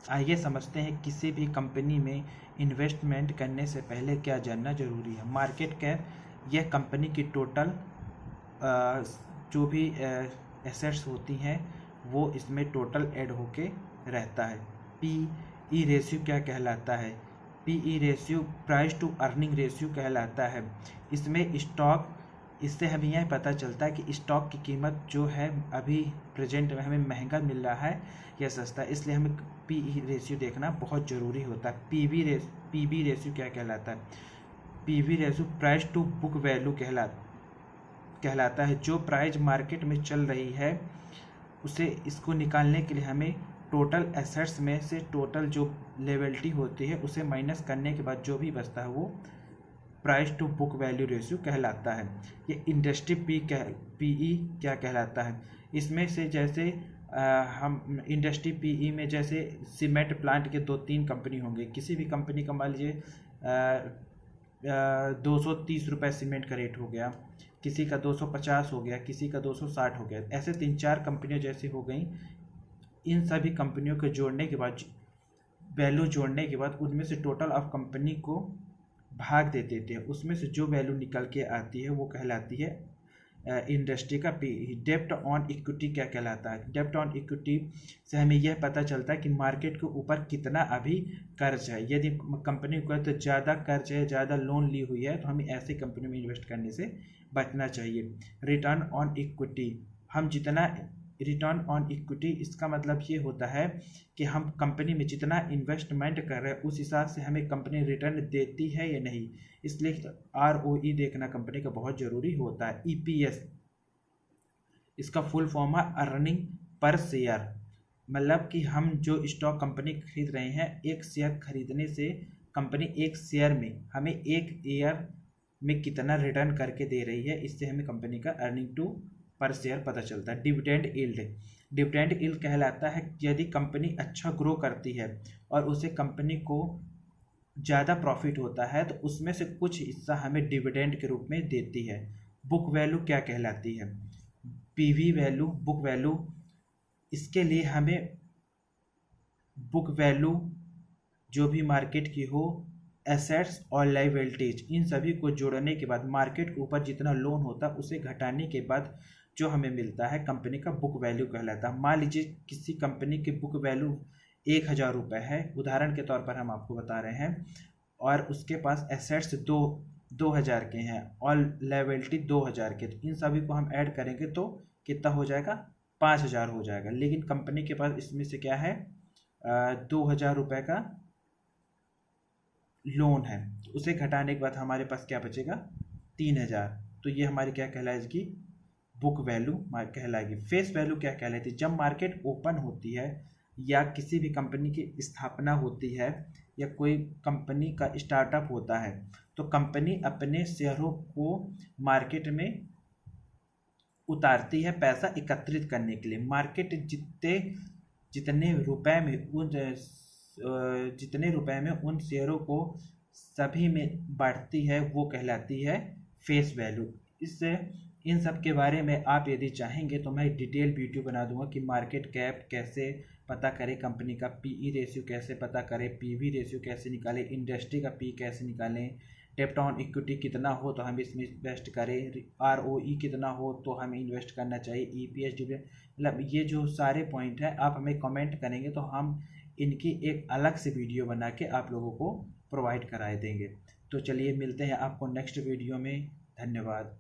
आइए समझते हैं किसी भी कंपनी में इन्वेस्टमेंट करने से पहले क्या जानना जरूरी है। मार्केट कैप, यह कंपनी की टोटल जो भी एसेट्स होती हैं वो इसमें टोटल ऐड होके रहता है। पी ई रेशियो क्या कहलाता है? P E ratio price to earning ratio कहलाता है। इसमें स्टॉक, इससे हमें यह पता चलता है कि स्टॉक की कीमत जो है अभी प्रेजेंट में हमें महंगा मिल रहा है या सस्ता, इसलिए हमें पी ई रेशियो देखना बहुत ज़रूरी होता है। पी बी रेशियो क्या कहलाता है? P B ratio price to book value कहलाता है। जो प्राइस मार्केट में चल रही है उसे, इसको निकालने के लिए हमें टोटल एसेट्स में से टोटल जो लेवलिटी होती है उसे माइनस करने के बाद जो भी बचता है वो price to book value ratio कहलाता है। ये इंडस्ट्री पीई क्या कहलाता है? इसमें से जैसे हम इंडस्ट्री पीई में जैसे सीमेंट प्लांट के 2-3 कंपनी होंगे, किसी भी कंपनी का मान लीजिए 230 रुपये सीमेंट का रेट हो गया, किसी का 250 हो गया, किसी का 260 हो गया, ऐसे 3-4 कंपनियां जैसी हो गई। इन सभी कंपनियों को जोड़ने के बाद, वैल्यू जोड़ने के बाद उनमें से टोटल ऑफ कंपनी को भाग दे देते हैं, उसमें से जो वैल्यू निकल के आती है वो कहलाती है इंडस्ट्री का पी। डेब्ट ऑन इक्विटी क्या कहलाता है? डेब्ट ऑन इक्विटी से हमें यह पता चलता है कि मार्केट के ऊपर कितना अभी कर्ज है। यदि कंपनी को तो ज़्यादा कर्ज है, ज़्यादा लोन ली हुई है, तो हमें ऐसी कंपनी में इन्वेस्ट करने से बचना चाहिए। रिटर्न ऑन इक्विटी, हम जितना रिटर्न ऑन इक्विटी, इसका मतलब ये होता है कि हम कंपनी में जितना इन्वेस्टमेंट कर रहे हैं उस हिसाब से हमें कंपनी रिटर्न देती है या नहीं, इसलिए ROE देखना कंपनी का बहुत ज़रूरी होता है। EPS, इसका फुल फॉर्म है अर्निंग पर शेयर, मतलब कि हम जो स्टॉक कंपनी खरीद रहे हैं, एक शेयर खरीदने से कंपनी एक शेयर में हमें एक ईयर में कितना रिटर्न करके दे रही है, इससे हमें कंपनी का अर्निंग टू पर शेयर पता चलता है। डिविडेंड यील्ड, डिविडेंड यील्ड कहलाता है यदि कंपनी अच्छा ग्रो करती है और उसे कंपनी को ज़्यादा प्रॉफिट होता है तो उसमें से कुछ हिस्सा हमें डिविडेंड के रूप में देती है। बुक वैल्यू क्या कहलाती है? पीवी वैल्यू, बुक वैल्यू, इसके लिए हमें बुक वैल्यू जो भी मार्केट की हो, एसेट्स और लायबिलिटीज, इन सभी को जोड़ने के बाद मार्केट के ऊपर जितना लोन होता है उसे घटाने के बाद जो हमें मिलता है कंपनी का बुक वैल्यू कहलाता है। मान लीजिए किसी कंपनी की बुक वैल्यू 1000 रुपये है, उदाहरण के तौर पर हम आपको बता रहे हैं, और उसके पास एसेट्स 2000 के हैं और लायबिलिटी 2000 के, तो इन सभी को हम ऐड करेंगे तो कितना हो जाएगा? 5000 हो जाएगा। लेकिन कंपनी के पास इसमें से क्या है, 2000 रुपये का लोन है, उसे घटाने के बाद हमारे पास क्या बचेगा? 3000। तो ये हमारी क्या कहलाएगी? बुक वैल्यू कहलाएगी। फेस वैल्यू क्या कहलाती है? जब मार्केट ओपन होती है या किसी भी कंपनी की स्थापना होती है या कोई कंपनी का स्टार्टअप होता है तो कंपनी अपने शेयरों को मार्केट में उतारती है पैसा एकत्रित करने के लिए। मार्केट जितने रुपए में उन शेयरों को सभी में बांटती है वो कहलाती है फेस वैल्यू। इससे इन सब के बारे में आप यदि चाहेंगे तो मैं डिटेल वीडियो बना दूंगा कि मार्केट कैप कैसे पता करें, कंपनी का पीई रेशियो कैसे पता करें, पीवी रेशियो कैसे निकालें, इंडस्ट्री का पी कैसे निकालें, डेब्ट ऑन इक्विटी कितना हो तो हम इसमें इन्वेस्ट करें, ROE कितना हो तो हमें इन्वेस्ट करना चाहिए, EPS डिविडेंड, मतलब ये जो सारे पॉइंट हैं आप हमें कमेंट करेंगे तो हम इनकी एक अलग से वीडियो बना के आप लोगों को प्रोवाइड कराए देंगे। तो चलिए मिलते हैं आपको नेक्स्ट वीडियो में। धन्यवाद।